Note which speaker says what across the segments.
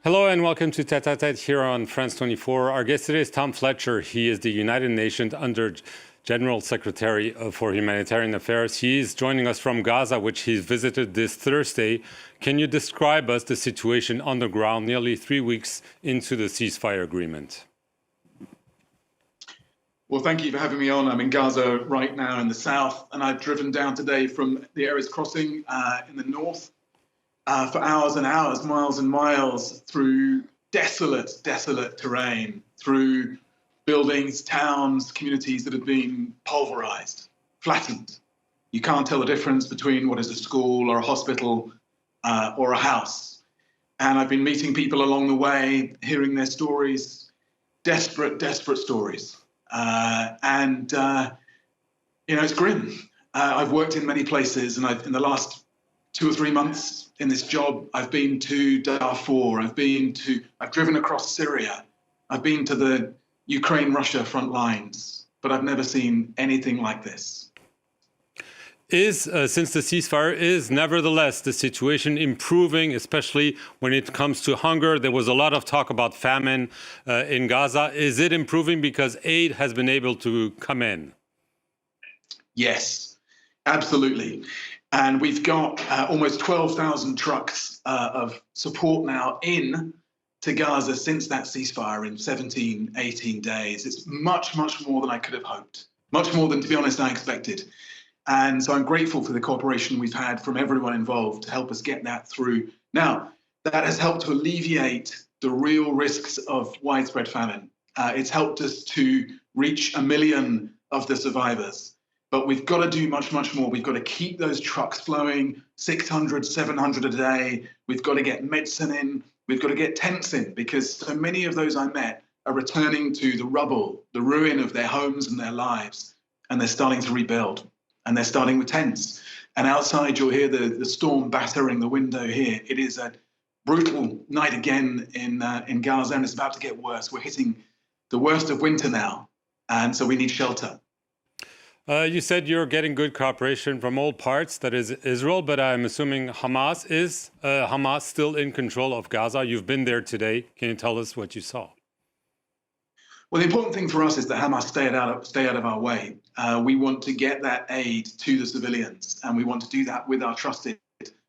Speaker 1: Hello and welcome to Tête à Tête here on France 24. Our guest today is Tom Fletcher. He is the United Nations Under General Secretary for Humanitarian Affairs. He is joining us from Gaza, which he's visited this Thursday. Can you describe us the situation on the ground nearly 3 weeks into the ceasefire agreement?
Speaker 2: Well, thank you for having me on. I'm in Gaza right now in the south, and I've driven down today from the Erez crossing in the north for hours and hours, miles and miles through desolate terrain, through buildings, towns, communities that have been pulverized, flattened. You can't tell the difference between what is a school or a hospital or a house. And I've been meeting people along the way, hearing their stories, desperate stories. It's grim. I've worked in many places, and in the last 2 or 3 months in this job, I've been to Darfur, I've driven across Syria, I've been to the Ukraine-Russia front lines, but I've never seen anything like this.
Speaker 1: Since the ceasefire is nevertheless the situation improving, especially when it comes to hunger? There was a lot of talk about famine in Gaza. Is it improving because aid has been able to come in?
Speaker 2: Yes, absolutely. And we've got almost 12,000 trucks of support now in to Gaza since that ceasefire in 17, 18 days. It's much more than I could have hoped, much more than, to be honest, I expected. And so I'm grateful for the cooperation we've had from everyone involved to help us get that through. Now, that has helped to alleviate the real risks of widespread famine. It's helped us to reach 1 million of the survivors. But we've got to do much more. We've got to keep those trucks flowing, 600, 700 a day. We've got to get medicine in. We've got to get tents in, because so many of those I met are returning to the rubble, the ruin of their homes and their lives, and they're starting to rebuild. And they're starting with tents. And outside, you'll hear the storm battering the window here. It is a brutal night again in Gaza, and it's about to get worse. We're hitting the worst of winter now, and so we need shelter.
Speaker 1: You said you're getting good cooperation from all parts, that is Israel, but I'm assuming Hamas is Hamas still in control of Gaza. You've been there today. Can you tell us what you saw?
Speaker 2: Well, the important thing for us is that Hamas stay out of our way. We want to get that aid to the civilians, and we want to do that with our trusted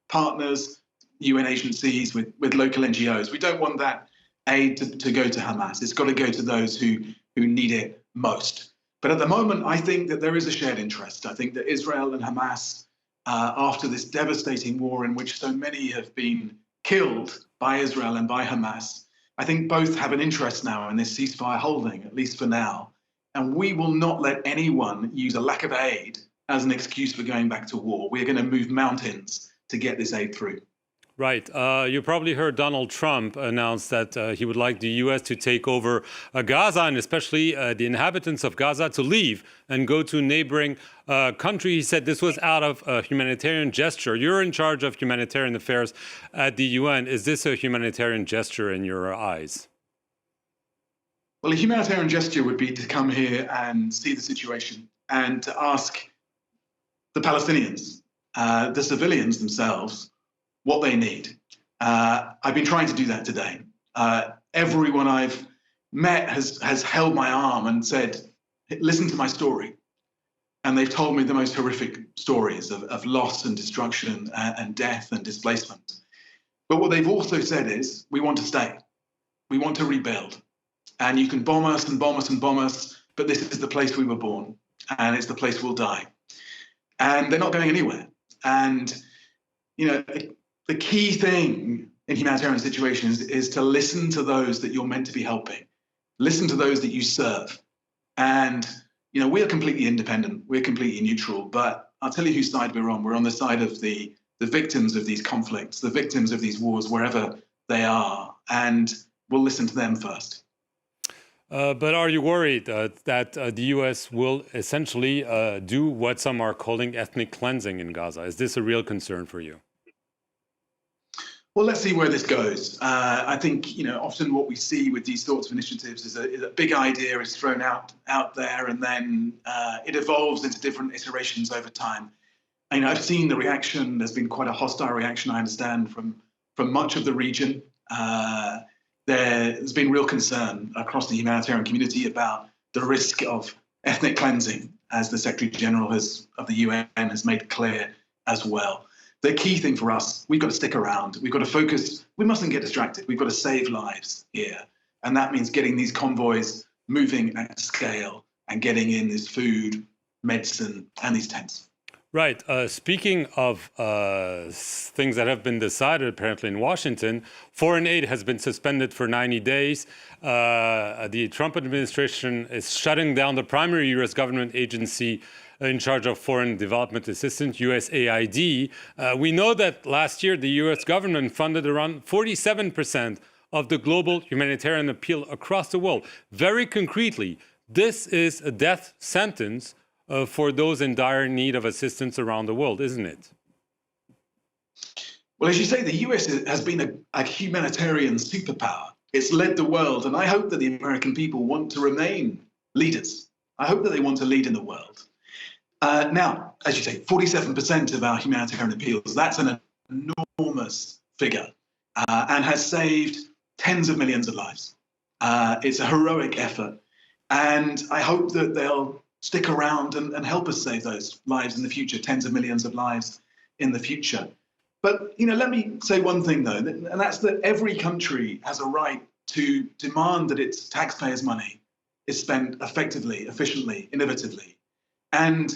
Speaker 2: partners, UN agencies, with local NGOs. We don't want that aid to go to Hamas. It's got to go to those who need it most. But at the moment, I think that there is a shared interest. I think that Israel and Hamas, after this devastating war in which so many have been killed by Israel and by Hamas, I think both have an interest now in this ceasefire holding, at least for now. And we will not let anyone use a lack of aid as an excuse for going back to war. We're going to move mountains to get this aid through.
Speaker 1: Right. You probably heard Donald Trump announce that he would like the U.S. to take over Gaza, and especially the inhabitants of Gaza to leave and go to a neighboring country. He said this was out of a humanitarian gesture. You're in charge of humanitarian affairs at the UN. Is this a humanitarian gesture in your eyes?
Speaker 2: Well, a humanitarian gesture would be to come here and see the situation and to ask the Palestinians, the civilians themselves, what they need. I've been trying to do that today. Everyone I've met has held my arm and said, listen to my story. And they've told me the most horrific stories of loss and destruction and death and displacement. But what they've also said is, we want to stay. We want to rebuild. And you can bomb us and bomb us and bomb us, but this is the place we were born, and it's the place we'll die. And they're not going anywhere. And, the key thing in humanitarian situations is to listen to those that you're meant to be helping. Listen to those that you serve. And, we are completely independent. We're completely neutral. But I'll tell you whose side we're on. We're on the side of the victims of these conflicts, the victims of these wars, wherever they are. And we'll listen to them first.
Speaker 1: But are you worried that the U.S. will essentially do what some are calling ethnic cleansing in Gaza? Is this a real concern for you?
Speaker 2: Well, let's see where this goes. I think, often what we see with these sorts of initiatives is a big idea is thrown out there, and then it evolves into different iterations over time. I've seen the reaction. There's been quite a hostile reaction, I understand, from much of the region. There's been real concern across the humanitarian community about the risk of ethnic cleansing, as the Secretary General of the UN has made clear as well. The key thing for us, we've got to stick around. We've got to focus. We mustn't get distracted. We've got to save lives here. And that means getting these convoys moving at scale and getting in this food, medicine, and these tents.
Speaker 1: Right. Speaking of things that have been decided apparently in Washington, foreign aid has been suspended for 90 days. The Trump administration is shutting down the primary U.S. government agency in charge of foreign development assistance, USAID. We know that last year the U.S. government funded around 47% of the global humanitarian appeal across the world. Very concretely, this is a death sentence for those in dire need of assistance around the world, isn't it?
Speaker 2: Well, as you say, the US has been a humanitarian superpower. It's led the world, and I hope that the American people want to remain leaders. I hope that they want to lead in the world. Now, as you say, 47% of our humanitarian appeals, that's an enormous figure and has saved tens of millions of lives. It's a heroic effort, and I hope that they'll stick around and help us save those lives in the future, tens of millions of lives in the future. But, let me say one thing, though, and that's that every country has a right to demand that its taxpayers' money is spent effectively, efficiently, innovatively. And,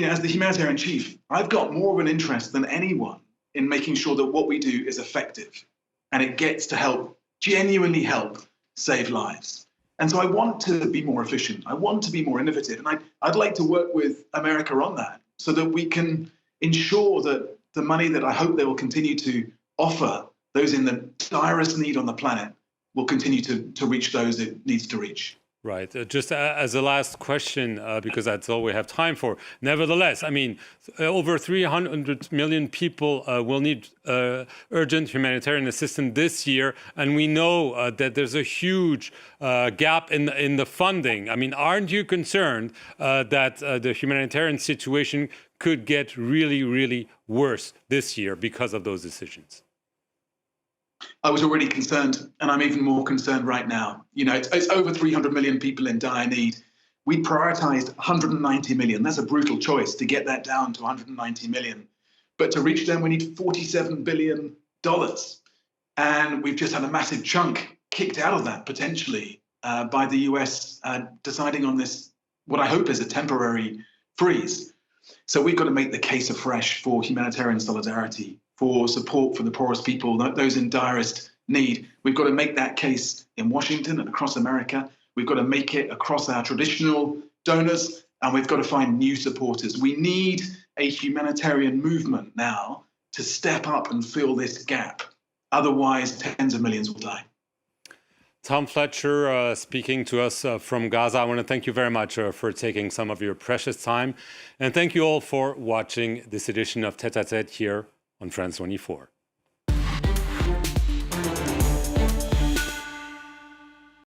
Speaker 2: as the humanitarian chief, I've got more of an interest than anyone in making sure that what we do is effective and it gets to genuinely help save lives. And so I want to be more efficient. I want to be more innovative. And I'd like to work with America on that so that we can ensure that the money that I hope they will continue to offer those in the direst need on the planet will continue to reach those it needs to reach.
Speaker 1: Right. Just as a last question, because that's all we have time for. Nevertheless, over 300 million people will need urgent humanitarian assistance this year. And we know that there's a huge gap in the funding. Aren't you concerned that the humanitarian situation could get really, really worse this year because of those decisions?
Speaker 2: I was already concerned, and I'm even more concerned right now. It's over 300 million people in dire need. We prioritized 190 million. That's a brutal choice to get that down to 190 million. But to reach them, we need $47 billion. And we've just had a massive chunk kicked out of that, potentially, by the US deciding on this, what I hope is a temporary freeze. So we've got to make the case afresh for humanitarian solidarity, for support for the poorest people, those in direst need. We've got to make that case in Washington and across America. We've got to make it across our traditional donors, and we've got to find new supporters. We need a humanitarian movement now to step up and fill this gap. Otherwise, tens of millions will die.
Speaker 1: Tom Fletcher speaking to us from Gaza. I want to thank you very much for taking some of your precious time. And thank you all for watching this edition of Tête à Tête here on France 24.